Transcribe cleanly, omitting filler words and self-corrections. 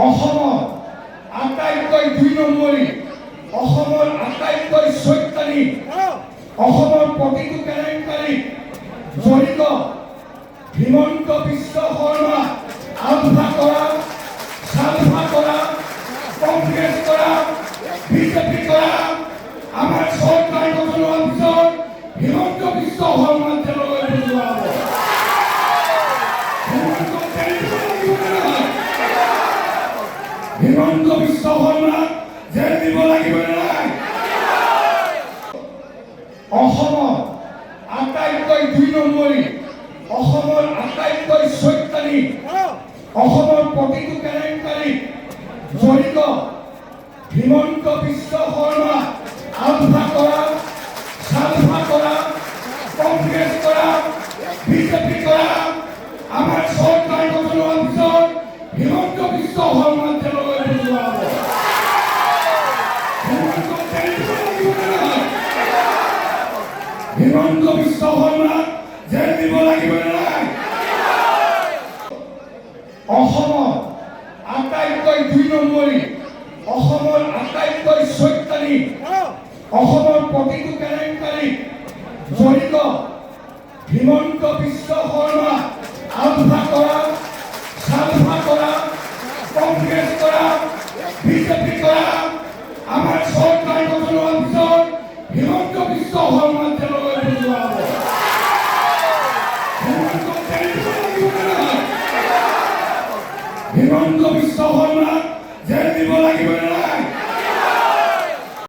অসমৰ আটাইতকৈ ২ নম্বৰী, অসমৰ আটাইতকৈ চৈতানী, অসমৰ প্ৰতিটো কেলেংকাৰী জড়িত হিমন্ত বিশ্ব শৰ্মা আলফা কৰা, সালফা কৰা, কংগ্ৰেছ কৰা, বিজেপি কৰা, আমাৰ চৰকাৰ গঠন হোৱাৰ পিছত হিমন্ত বিশ্ব শৰ্মাক জেললৈ পঠিওৱা হ'ব। হিমন্ত বিশ্ব শৰ্মাক জেল দিব লাগিব নাই? অসমৰ আটাইতকৈ ২ নম্বৰী, অসমৰ আটাইতকৈ চৈতানী, অসমৰ প্ৰতিটো কেলেংকাৰী জড়িত হিমন্ত বিশ্ব শৰ্মা আলফা কৰা, সালফা কৰা, কংগ্ৰেছ কৰা, বিজেপি কৰা, আমাৰ চৰকাৰ গঠন হোৱাৰ পিছত হিমন্ত বিশ্ব শৰ্মাক জেললৈ পঠিওৱা হ'ব। হিমন্ত বিশ্ব শৰ্মাক জেল দিব লাগিব নাই? অসমৰ আটাইতকৈ ২ নম্বৰী, অসমৰ আটাইতকৈ চৈতানী, অসমৰ প্ৰতিটো কেলেংকাৰী জড়িত হিমন্ত বিশ্ব শৰ্মা আলফা কৰা, সালফা কৰা, কংগ্ৰেছ কৰা, বিজেপি কৰা, আমাৰ চৰকাৰ গঠন হোৱাৰ পিছত হিমন্ত বিশ্ব শৰ্মাক জেললৈ পঠিওৱা হ'ব। হিমন্ত বিশ্ব শৰ্মাক জেল দিব লাগিব নাই?